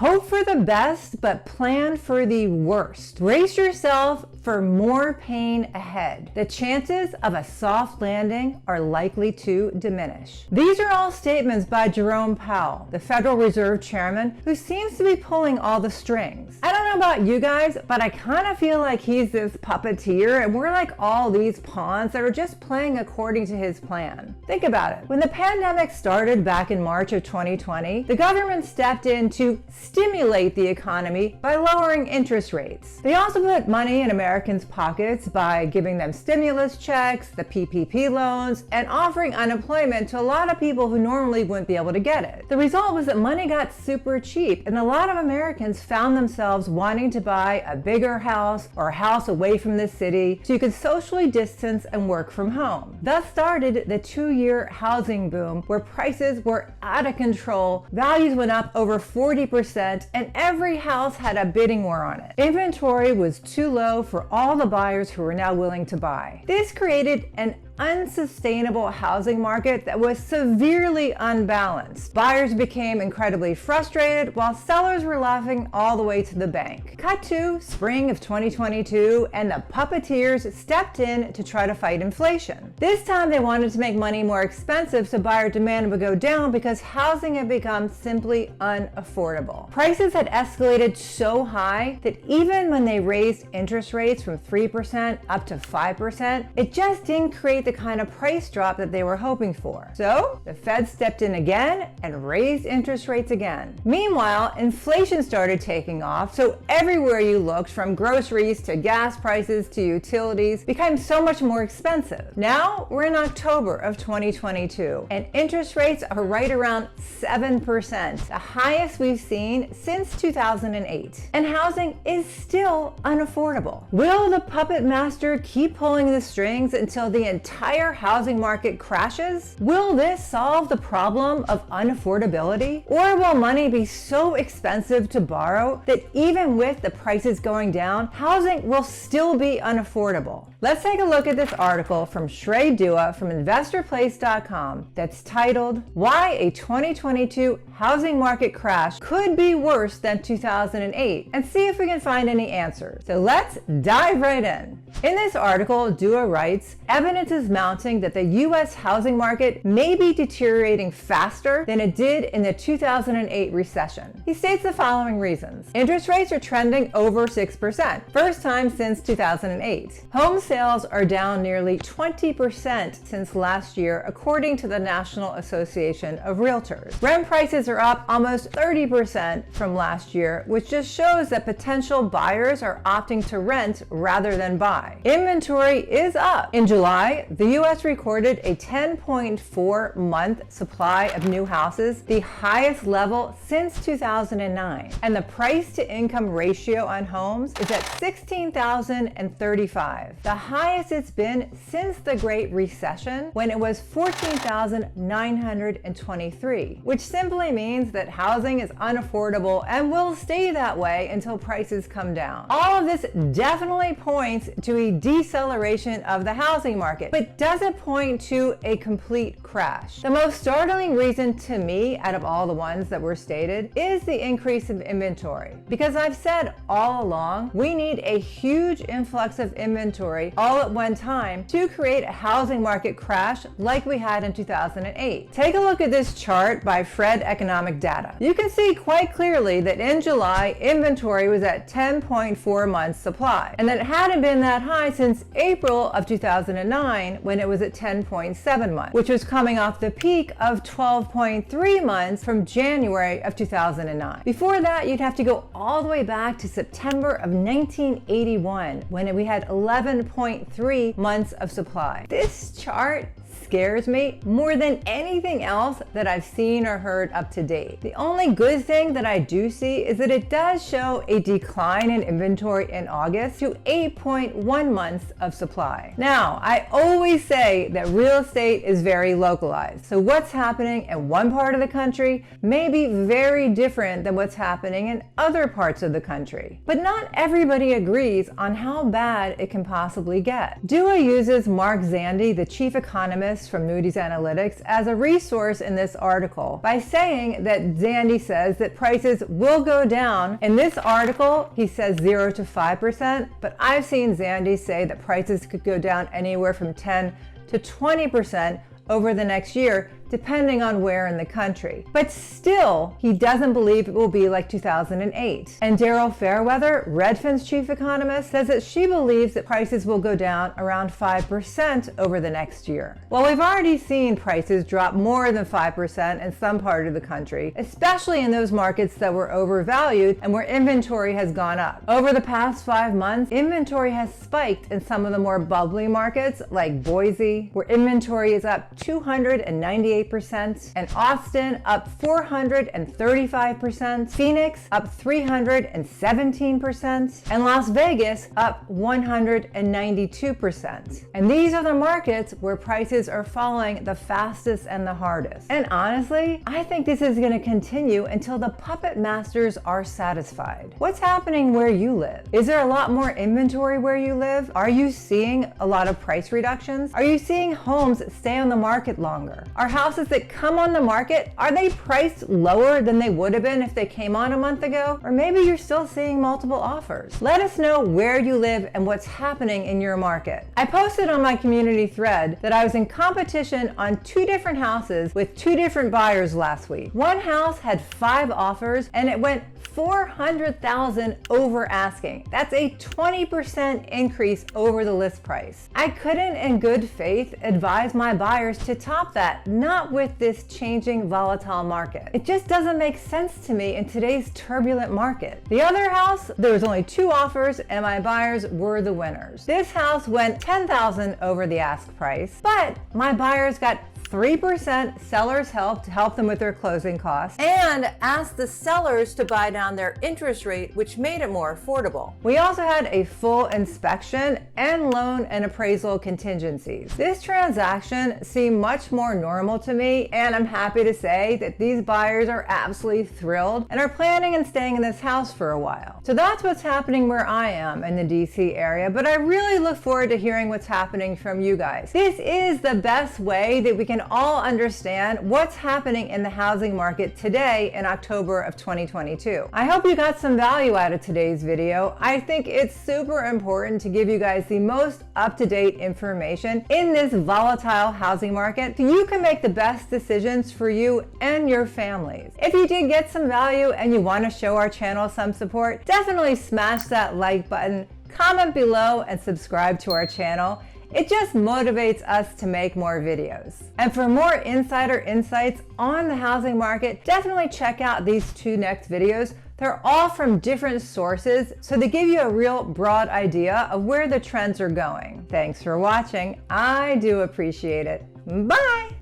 Hope for the best, but plan for the worst. Brace yourself for more pain ahead. The chances of a soft landing are likely to diminish. These are all statements by Jerome Powell, the Federal Reserve Chairman, who seems to be pulling all the strings. I don't know about you guys, but I kind of feel like he's this puppeteer and we're like all these pawns that are just playing according to his plan. Think about it. When the pandemic started back in March of 2020, the government stepped in to stimulate the economy by lowering interest rates. They also put money in Americans' pockets by giving them stimulus checks, the PPP loans, and offering unemployment to a lot of people who normally wouldn't be able to get it. The result was that money got super cheap, and a lot of Americans found themselves wanting to buy a bigger house or a house away from the city so you could socially distance and work from home. Thus started the 2-year housing boom where prices were out of control, values went up over 40%, and every house had a bidding war on it. Inventory was too low for all the buyers who were now willing to buy. This created an unsustainable housing market that was severely unbalanced. Buyers became incredibly frustrated while sellers were laughing all the way to the bank. Cut to spring of 2022 and the puppeteers stepped in to try to fight inflation. This time they wanted to make money more expensive so buyer demand would go down because housing had become simply unaffordable. Prices had escalated so high that even when they raised interest rates from 3% up to 5%, it just didn't create the kind of price drop that they were hoping for. So the Fed stepped in again and raised interest rates again. Meanwhile, inflation started taking off, so everywhere you looked, from groceries to gas prices to utilities, became so much more expensive. Now we're in October of 2022 and interest rates are right around 7%, the highest we've seen since 2008. And housing is still unaffordable. Will the puppet master keep pulling the strings until the entire housing market crashes? Will this solve the problem of unaffordability? Or will money be so expensive to borrow that even with the prices going down, housing will still be unaffordable? Let's take a look at this article from Shrey Dua from InvestorPlace.com that's titled, Why a 2022 Housing Market Crash Could Be Worse Than 2008, and see if we can find any answers. So let's dive right in. In this article, Dua writes, evidence is mounting that the U.S. housing market may be deteriorating faster than it did in the 2008 recession. He states the following reasons. Interest rates are trending over 6%, first time since 2008. Home sales are down nearly 20% since last year, according to the National Association of Realtors. Rent prices are up almost 30% from last year, which just shows that potential buyers are opting to rent rather than buy. Inventory is up. In July, the U.S. recorded a 10.4 month supply of new houses, the highest level since 2009. And the price to income ratio on homes is at 16,035, the highest it's been since the Great Recession when it was 14,923, which simply means that housing is unaffordable and will stay that way until prices come down. All of this definitely points to a deceleration of the housing market, but doesn't point to a complete crash. The most startling reason to me out of all the ones that were stated is the increase in inventory. Because I've said all along, we need a huge influx of inventory all at one time to create a housing market crash like we had in 2008. Take a look at this chart by Fred Economic Data. You can see quite clearly that in July, inventory was at 10.4 months supply, and that it hadn't been that high since April of 2009 when it was at 10.7 months, which was coming off the peak of 12.3 months from January of 2009. Before that, you'd have to go all the way back to September of 1981 when we had 11.3 months of supply. This chart scares me more than anything else that I've seen or heard up to date. The only good thing that I do see is that it does show a decline in inventory in August to 8.1 months of supply. Now, I always say that real estate is very localized. So what's happening in one part of the country may be very different than what's happening in other parts of the country. But not everybody agrees on how bad it can possibly get. Dua uses Mark Zandi, the chief economist economist from Moody's Analytics as a resource in this article by saying that Zandy says that prices will go down. In this article, he says 0 to 5%, but I've seen Zandy say that prices could go down anywhere from 10 to 20% over the next year, depending on where in the country. But still, he doesn't believe it will be like 2008. And Daryl Fairweather, Redfin's chief economist, says that she believes that prices will go down around 5% over the next year. Well, we've already seen prices drop more than 5% in some part of the country, especially in those markets that were overvalued and where inventory has gone up. Over the past 5 months, inventory has spiked in some of the more bubbly markets like Boise, where inventory is up 298%, and Austin up 435%, Phoenix up 317%, and Las Vegas up 192%. And these are the markets where prices are falling the fastest and the hardest. And honestly, I think this is going to continue until the puppet masters are satisfied. What's happening where you live? Is there a lot more inventory where you live? Are you seeing a lot of price reductions? Are you seeing homes stay on the market longer? Are houses that come on the market, are they priced lower than they would have been if they came on a month ago? Or maybe you're still seeing multiple offers. Let us know where you live and what's happening in your market. I posted on my community thread that I was in competition on 2 different houses with 2 different buyers last week. One house had 5 offers and it went $400,000 over asking. That's a 20% increase over the list price. I couldn't in good faith advise my buyers to top that, not with this changing volatile market. It just doesn't make sense to me in today's turbulent market. The other house, there was only 2 offers and my buyers were the winners. This house went $10,000 over the ask price, but my buyers got 3% sellers help to help them with their closing costs and asked the sellers to buy down their interest rate, which made it more affordable. We also had a full inspection and loan and appraisal contingencies. This transaction seemed much more normal to me, and I'm happy to say that these buyers are absolutely thrilled and are planning on staying in this house for a while. So that's what's happening where I am in the DC area, but I really look forward to hearing what's happening from you guys. This is the best way that we can all understand what's happening in the housing market today in October of 2022. I hope you got some value out of today's video. I think it's super important to give you guys the most up-to-date information in this volatile housing market so you can make the best decisions for you and your families. If you did get some value and you want to show our channel some support, definitely smash that like button, comment below, and subscribe to our channel. It just motivates us to make more videos. And for more insider insights on the housing market, definitely check out these 2 next videos. They're all from different sources, so they give you a real broad idea of where the trends are going. Thanks for watching. I do appreciate it. Bye!